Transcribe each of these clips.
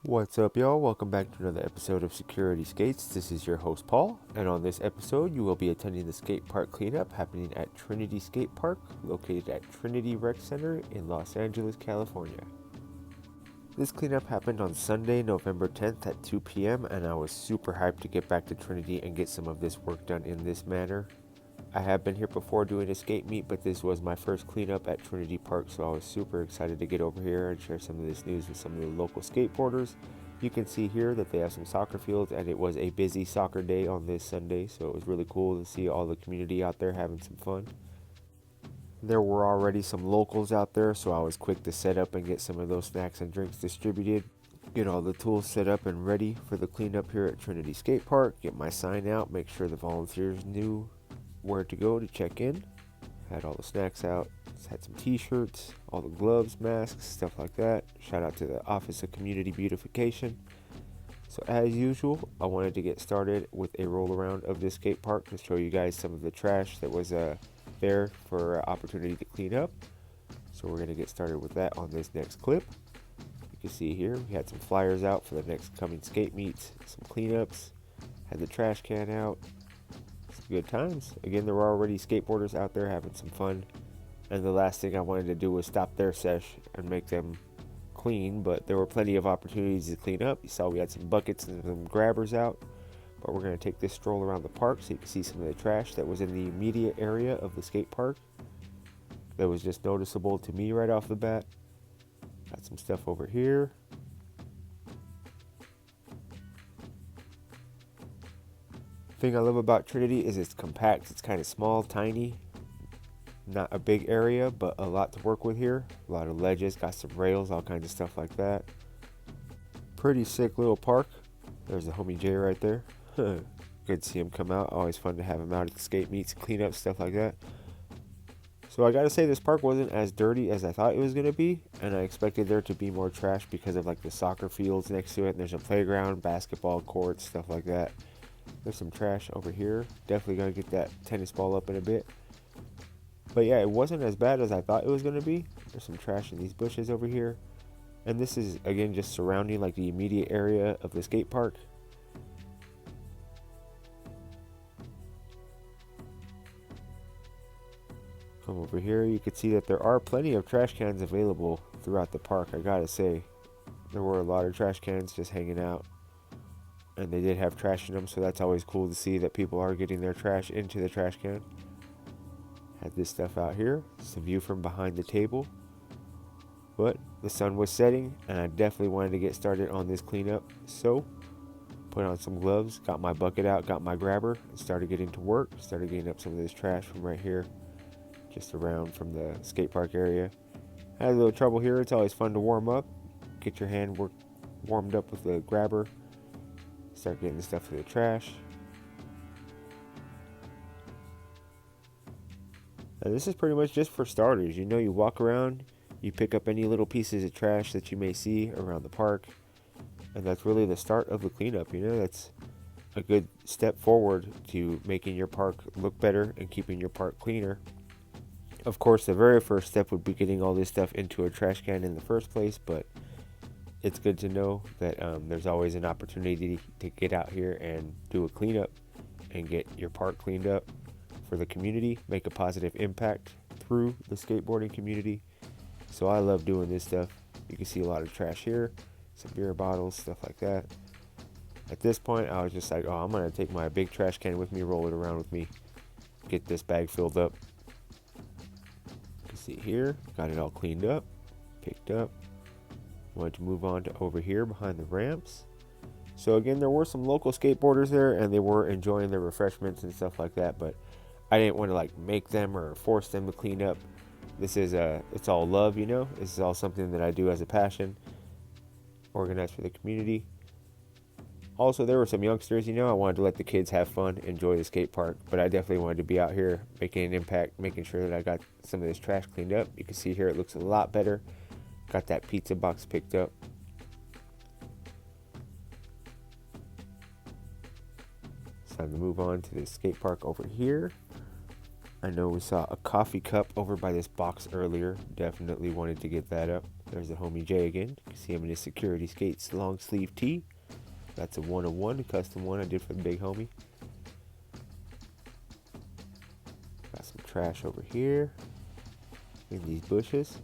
What's up, y'all? Welcome back to another episode of Security Skates. This is your host, Paul, and on this episode, you will be attending the skate park cleanup happening at Trinity Skate Park, located at Trinity Rec Center in Los Angeles, California. This cleanup happened on Sunday, November 10th at 2 p.m., and I was super hyped to get back to Trinity and get some of this work done in this manner. I have been here before doing a skate meet, but this was my first cleanup at Trinity Park, so I was super excited to get over here and share some of this news with some of the local skateboarders. You can see here that they have some soccer fields, and it was a busy soccer day on this Sunday, so it was really cool to see all the community out there having some fun. There were already some locals out there, so I was quick to set up and get some of those snacks and drinks distributed. Get all the tools set up and ready for the cleanup here at Trinity Skate Park. Get my sign out, make sure the volunteers knew where to go to check in. Had all the snacks out, had some t-shirts, all the gloves, masks, stuff like that. Shout out to the Office of Community Beautification. So as usual, I wanted to get started with a roll around of this skate park to show you guys some of the trash that was there for opportunity to clean up. So we're going to get started with that on this next clip. You can see here we had some flyers out for the next coming skate meets, some cleanups, had the trash can out. Some good times. Again, there were already skateboarders out there having some fun, and the last thing I wanted to do was stop their sesh and make them clean, but there were plenty of opportunities to clean up. You saw we had some buckets and some grabbers out. But we're going to take this stroll around the park so you can see some of the trash that was in the immediate area of the skate park. That was just noticeable to me right off the bat. Got some stuff over here. Thing I love about Trinity is it's compact. It's kind of small, tiny. Not a big area, but a lot to work with here. A lot of ledges, got some rails, all kinds of stuff like that. Pretty sick little park. There's the homie Jay right there. Good to see him come out. Always fun to have him out at the skate meets, clean up, stuff like that. So I gotta say, this park wasn't as dirty as I thought it was gonna be, and I expected there to be more trash because of like the soccer fields next to it, and there's a playground, basketball courts, stuff like that. There's some trash over here. Definitely gonna get that tennis ball up in a bit. But yeah, it wasn't as bad as I thought it was gonna be. There's some trash in these bushes over here. And this is, again, just surrounding like the immediate area of the skate park. Come over here, you can see that there are plenty of trash cans available throughout the park, I gotta say. There were a lot of trash cans just hanging out. And they did have trash in them, so that's always cool to see that people are getting their trash into the trash can. Had this stuff out here. It's a view from behind the table. But the sun was setting, and I definitely wanted to get started on this cleanup. So, put on some gloves, got my bucket out, got my grabber, and started getting to work. Started getting up some of this trash from right here, just around from the skate park area. Had a little trouble here. It's always fun to warm up. Get your hand warmed up with the grabber. Start getting the stuff to the trash. Now this is pretty much just for starters. You know, you walk around, you pick up any little pieces of trash that you may see around the park, and that's really the start of the cleanup. You know, that's a good step forward to making your park look better and keeping your park cleaner. Of course, the very first step would be getting all this stuff into a trash can in the first place, but it's good to know that there's always an opportunity to get out here and do a cleanup and get your park cleaned up for the community, make a positive impact through the skateboarding community. So I love doing this stuff. You can see a lot of trash here, some beer bottles, stuff like that. At this point, I was just like, oh, I'm going to take my big trash can with me, roll it around with me, get this bag filled up. You can see here, got it all cleaned up, picked up. Wanted to move on to over here behind the ramps. So again, there were some local skateboarders there, and they were enjoying their refreshments and stuff like that, but I didn't want to like make them or force them to clean up. This is it's all love, you know. This is all something that I do as a passion, organized for the community. Also, there were some youngsters, you know. I wanted to let the kids have fun, enjoy the skate park, but I definitely wanted to be out here making an impact, making sure that I got some of this trash cleaned up. You can see here it looks a lot better. Got that pizza box picked up. It's time to move on to the skate park over here. I know we saw a coffee cup over by this box earlier. Definitely wanted to get that up. There's the homie Jay again. You can see him in his Security Skates long sleeve tee. That's a 101, a custom one I did for the big homie. Got some trash over here in these bushes.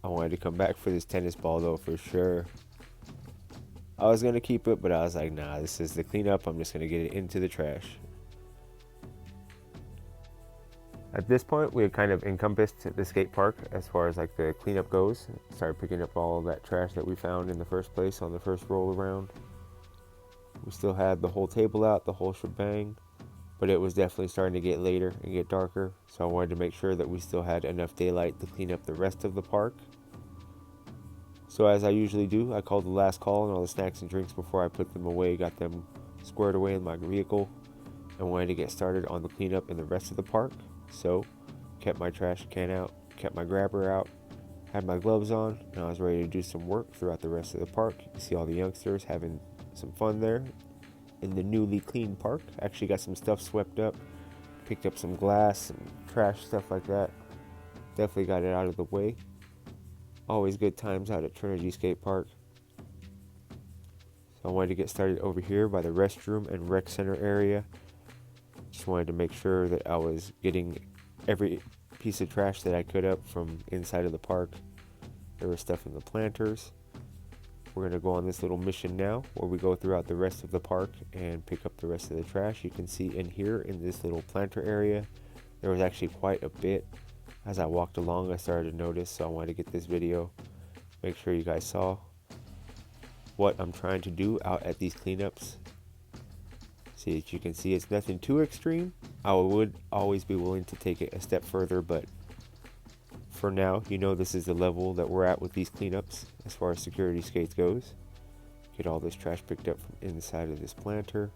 I wanted to come back for this tennis ball though, for sure. I was going to keep it, but I was like, nah, this is the cleanup. I'm just going to get it into the trash. At this point, we had kind of encompassed the skate park as far as like the cleanup goes. Started picking up all that trash that we found in the first place on the first roll around. We still had the whole table out, the whole shebang, but it was definitely starting to get later and get darker. So I wanted to make sure that we still had enough daylight to clean up the rest of the park. So as I usually do, I called the last call on all the snacks and drinks before I put them away, got them squared away in my vehicle, and wanted to get started on the cleanup in the rest of the park. So, kept my trash can out, kept my grabber out, had my gloves on, and I was ready to do some work throughout the rest of the park. You can see all the youngsters having some fun there in the newly cleaned park. Actually got some stuff swept up, picked up some glass and trash, stuff like that. Definitely got it out of the way. Always good times out at Trinity Skate Park. So I wanted to get started over here by the restroom and rec center area. Just wanted to make sure that I was getting every piece of trash that I could up from inside of the park. There was stuff in the planters. We're going to go on this little mission now where we go throughout the rest of the park and pick up the rest of the trash. You can see in here in this little planter area, there was actually quite a bit. As I walked along, I started to notice, so I wanted to get this video, make sure you guys saw what I'm trying to do out at these cleanups. See, as you can see, it's nothing too extreme. I would always be willing to take it a step further, but for now, you know, this is the level that we're at with these cleanups as far as security skates goes. Get all this trash picked up from inside of this planter.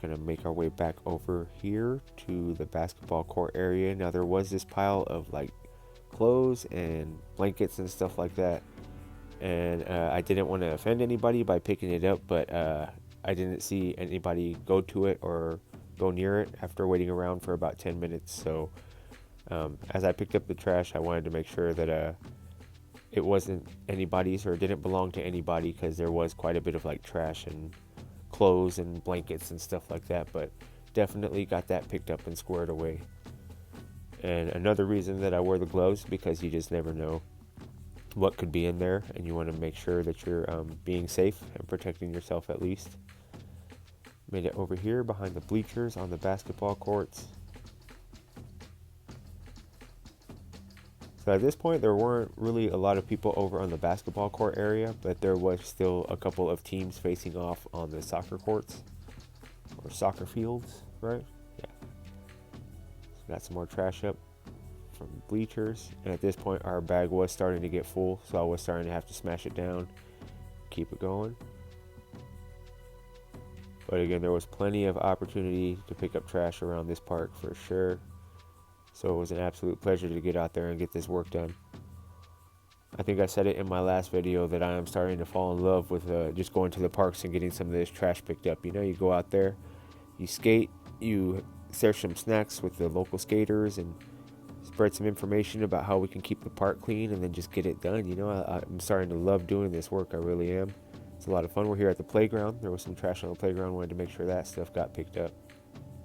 Gonna make our way back over here to the basketball court area. Now there was this pile of like clothes and blankets and stuff like that, and I didn't want to offend anybody by picking it up, but I didn't see anybody go to it or go near it after waiting around for about 10 minutes. So as I picked up the trash, I wanted to make sure that it wasn't anybody's or didn't belong to anybody, because there was quite a bit of like trash and clothes and blankets and stuff like that, but definitely got that picked up and squared away. And another reason that I wear the gloves, because you just never know what could be in there, and you want to make sure that you're being safe and protecting yourself at least. Made it over here behind the bleachers on the basketball courts. So at this point, there weren't really a lot of people over on the basketball court area, but there was still a couple of teams facing off on the soccer courts, or soccer fields, right? Yeah. So got some more trash up from bleachers, and at this point, our bag was starting to get full, so I was starting to have to smash it down, keep it going. But again, there was plenty of opportunity to pick up trash around this park for sure. So it was an absolute pleasure to get out there and get this work done. I think I said it in my last video that I am starting to fall in love with just going to the parks and getting some of this trash picked up. You know, you go out there, you skate, you share some snacks with the local skaters and spread some information about how we can keep the park clean, and then just get it done. You know, I'm starting to love doing this work. I really am. It's a lot of fun. We're here at the playground. There was some trash on the playground. Wanted to make sure that stuff got picked up,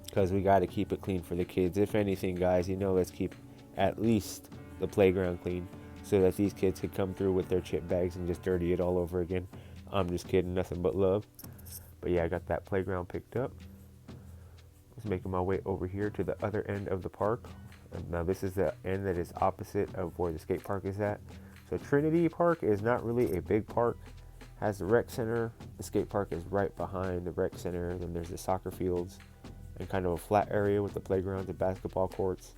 because we got to keep it clean for the kids. If anything, guys, you know, let's keep at least the playground clean so that these kids could come through with their chip bags and just dirty it all over again. I'm just kidding, nothing but love. But yeah, I got that playground picked up. I was making my way over here to the other end of the park. And now this is the end that is opposite of where the skate park is at. So Trinity Park is not really a big park. Has the rec center. The skate park is right behind the rec center. Then there's the soccer fields and kind of a flat area with the playgrounds and basketball courts.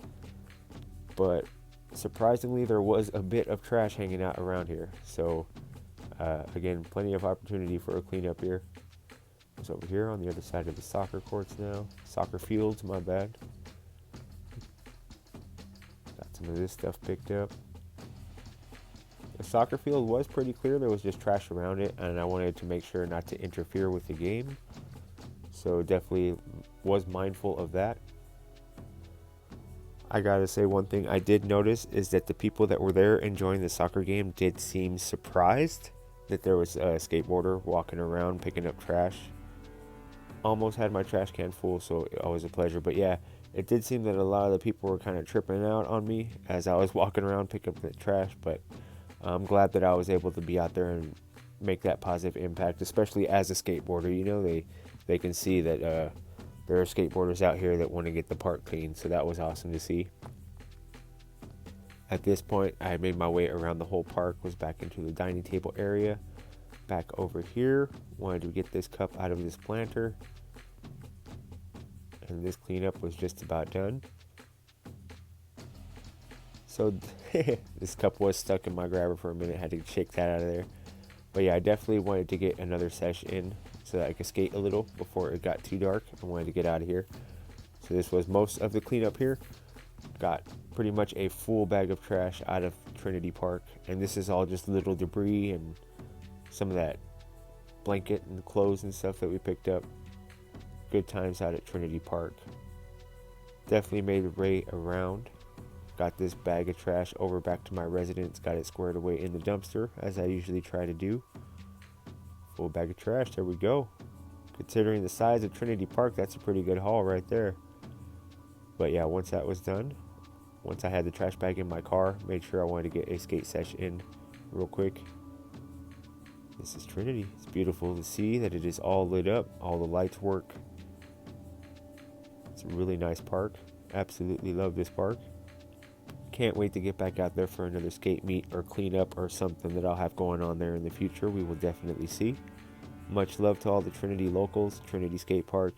But surprisingly, there was a bit of trash hanging out around here. So again, plenty of opportunity for a cleanup here. It's over here on the other side of the soccer courts now. Soccer fields, my bad. Got some of this stuff picked up. The soccer field was pretty clear. There was just trash around it, and I wanted to make sure not to interfere with the game. So definitely was mindful of that. I gotta say, one thing I did notice is that the people that were there enjoying the soccer game did seem surprised that there was a skateboarder walking around picking up trash. Almost had my trash can full, so always a pleasure. But yeah, it did seem that a lot of the people were kind of tripping out on me as I was walking around picking up the trash. But I'm glad that I was able to be out there and make that positive impact, especially as a skateboarder. You know, they can see that there are skateboarders out here that want to get the park clean, so that was awesome to see. At this point, I had made my way around the whole park, was back into the dining table area. Back over here, wanted to get this cup out of this planter. And this cleanup was just about done. So this cup was stuck in my grabber for a minute, had to shake that out of there. But yeah, I definitely wanted to get another sesh in so that I could skate a little before it got too dark. I wanted to get out of here. So this was most of the cleanup here. Got pretty much a full bag of trash out of Trinity Park. And this is all just little debris and some of that blanket and clothes and stuff that we picked up. Good times out at Trinity Park. Definitely made the way around. Got this bag of trash over back to my residence. Got it squared away in the dumpster, as I usually try to do. Full bag of trash, there we go. Considering the size of Trinity Park, that's a pretty good haul right there. But yeah, once that was done, once I had the trash bag in my car, made sure I wanted to get a skate sesh in real quick. This is Trinity. It's beautiful to see that it is all lit up. All the lights work. It's a really nice park. Absolutely love this park. Can't wait to get back out there for another skate meet or cleanup or something that I'll have going on there in the future. We will definitely see. Much love to all the Trinity locals, Trinity Skate Park.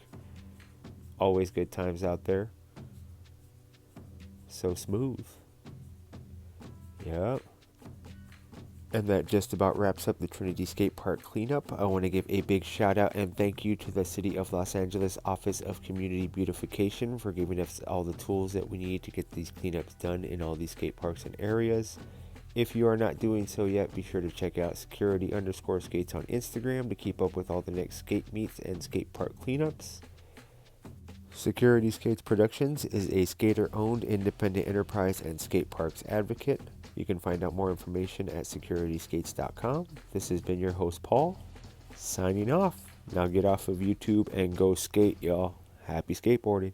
Always good times out there. So smooth. Yep. And that just about wraps up the Trinity Skate Park cleanup. I want to give a big shout out and thank you to the City of Los Angeles Office of Community Beautification for giving us all the tools that we need to get these cleanups done in all these skate parks and areas. If you are not doing so yet, be sure to check out security_skates on Instagram to keep up with all the next skate meets and skate park cleanups. Security Skates Productions is a skater-owned independent enterprise and skate parks advocate. You can find out more information at securityskates.com. This has been your host, Paul, signing off. Now get off of YouTube and go skate, y'all. Happy skateboarding.